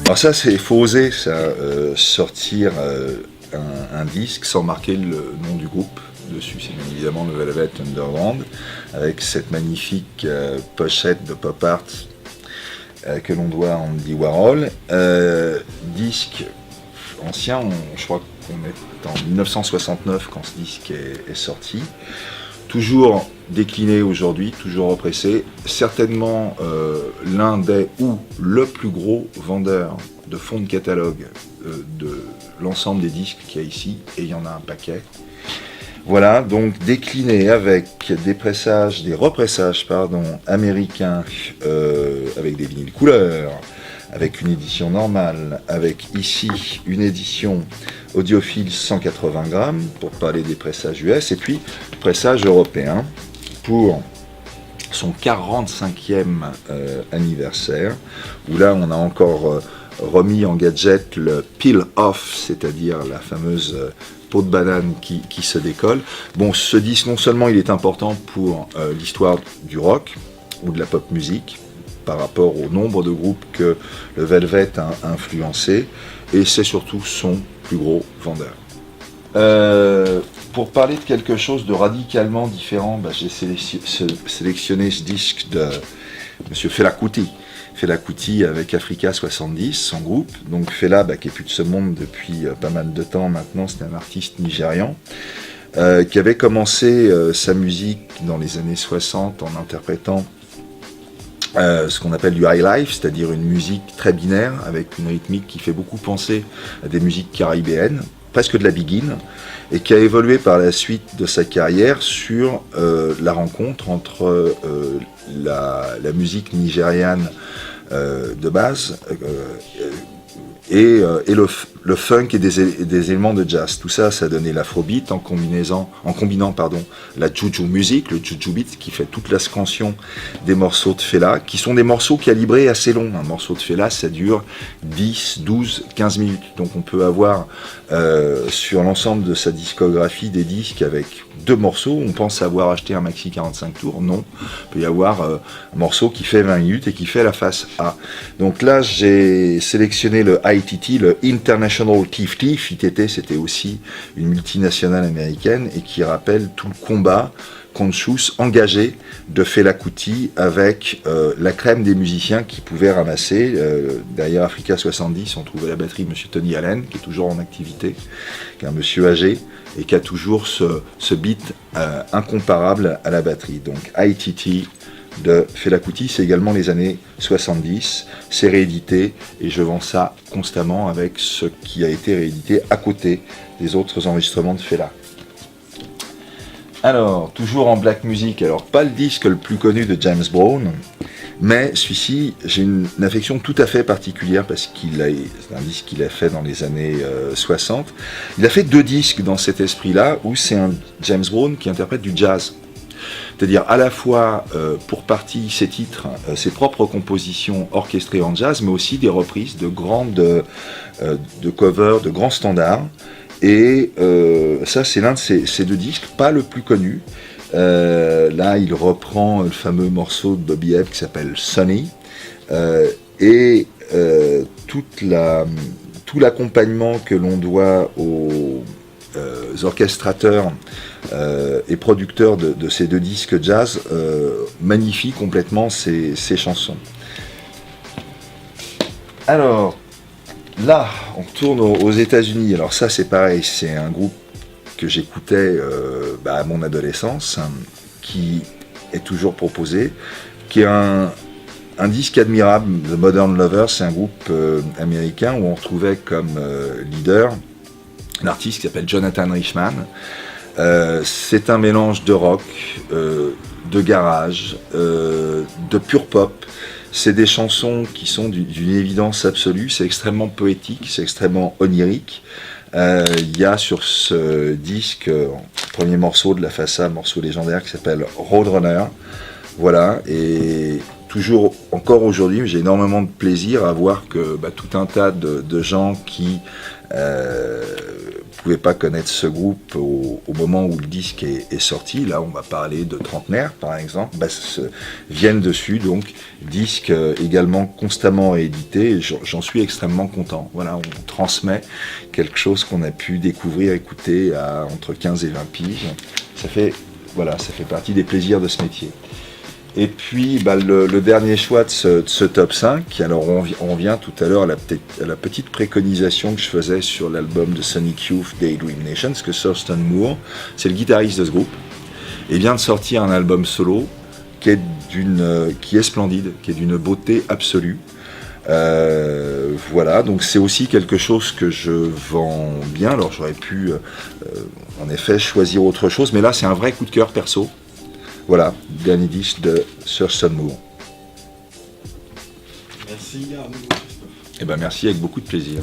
Alors ça, c'est faut oser ça, sortir un disque sans marquer le nom du groupe dessus. C'est bien évidemment le Velvet Underground, avec cette magnifique pochette de pop art que l'on doit à Andy Warhol. Disque ancien, je crois qu'on est en 1969 quand ce disque est sorti. Toujours décliné aujourd'hui, toujours repressé, certainement l'un des ou le plus gros vendeur de fonds de catalogue de l'ensemble des disques qu'il y a ici, et il y en a un paquet. Voilà, donc décliné avec des repressages américains, avec des vinyles couleurs, avec une édition normale, avec ici une édition audiophile 180 grammes, pour parler des pressages US, et puis pressage européen pour son 45e anniversaire, où là on a encore remis en gadget le peel off, c'est-à-dire la fameuse peau de banane qui se décolle. Bon, ce disque, non seulement il est important pour l'histoire du rock ou de la pop musique, par rapport au nombre de groupes que le Velvet a influencé, et c'est surtout son plus gros vendeur. Pour parler de quelque chose de radicalement différent, j'ai sélectionné ce disque de Monsieur Fela Kuti. Fela Kuti avec Africa 70, son groupe. Donc Fela, qui est plus de ce monde depuis pas mal de temps maintenant, c'est un artiste nigérian qui avait commencé sa musique dans les années 60 en interprétant ce qu'on appelle du high life, c'est-à-dire une musique très binaire avec une rythmique qui fait beaucoup penser à des musiques caribéennes, presque de la begin, et qui a évolué par la suite de sa carrière sur la rencontre entre la musique nigériane de base et le funk et des éléments de jazz. Tout ça, ça a donné l'afrobeat en combinant la juju music, le juju beat, qui fait toute la scansion des morceaux de Fela, qui sont des morceaux calibrés assez longs. Un morceau de Fela, ça dure 10, 12, 15 minutes. Donc on peut avoir sur l'ensemble de sa discographie des disques avec 2 morceaux. On pense avoir acheté un maxi 45 tours. Non, il peut y avoir un morceau qui fait 20 minutes et qui fait la face A. Donc là, j'ai sélectionné le ITT, le International Thief Thief. ITT, c'était aussi une multinationale américaine et qui rappelle tout le combat conscious, engagé de Fela Kuti avec la crème des musiciens qui pouvaient ramasser. Derrière Africa 70, on trouvait la batterie de M. Tony Allen, qui est toujours en activité, qui est un monsieur âgé et qui a toujours ce beat incomparable à la batterie. Donc ITT de Fela Kuti, c'est également les années 70, c'est réédité et je vends ça constamment avec ce qui a été réédité à côté des autres enregistrements de Fela. Alors, toujours en black music, alors pas le disque le plus connu de James Brown, mais celui-ci, j'ai une affection tout à fait particulière parce c'est un disque qu'il a fait dans les années 60. Il a fait 2 disques dans cet esprit-là où c'est un James Brown qui interprète du jazz. C'est-à-dire à la fois, pour partie, ses titres, ses propres compositions orchestrées en jazz, mais aussi des reprises de covers, de grands standards. Et ça, c'est l'un de ces 2 disques, pas le plus connu. Là, il reprend le fameux morceau de Bobby Hebb qui s'appelle Sunny. Et tout l'accompagnement que l'on doit aux orchestrateurs et producteurs de ces 2 disques jazz magnifie complètement ces chansons. Alors, là, on retourne aux États-Unis. Alors ça, c'est pareil, c'est un groupe que j'écoutais à mon adolescence, qui est toujours proposé, qui est un disque admirable, The Modern Lovers. C'est un groupe américain où on retrouvait comme leader un artiste qui s'appelle Jonathan Richman. C'est un mélange de rock, de garage, de pure pop. C'est des chansons qui sont d'une évidence absolue, c'est extrêmement poétique, c'est extrêmement onirique. Il y a sur ce disque, premier morceau de la face A, un morceau légendaire qui s'appelle Roadrunner. Voilà, et toujours, encore aujourd'hui, j'ai énormément de plaisir à voir que tout un tas de gens qui pouvez pas connaître ce groupe au moment où le disque est sorti. Là, on va parler de trentenaires, par exemple, viennent dessus, donc disque également constamment réédité. Et j'en suis extrêmement content. Voilà, on transmet quelque chose qu'on a pu découvrir, écouter à entre 15 et 20 piges. Ça fait partie des plaisirs de ce métier. Et puis le dernier choix de ce top 5, alors on revient tout à l'heure à la petite préconisation que je faisais sur l'album de Sonic Youth, Daydream Nation, parce que Thurston Moore, c'est le guitariste de ce groupe, et vient de sortir un album solo qui est splendide, qui est d'une beauté absolue. Voilà, donc c'est aussi quelque chose que je vends bien. Alors j'aurais pu en effet choisir autre chose, mais là c'est un vrai coup de cœur perso. Voilà, dernier disque de Thurston Moore. Merci à nouveau, Christophe. Eh ben merci, avec beaucoup de plaisir.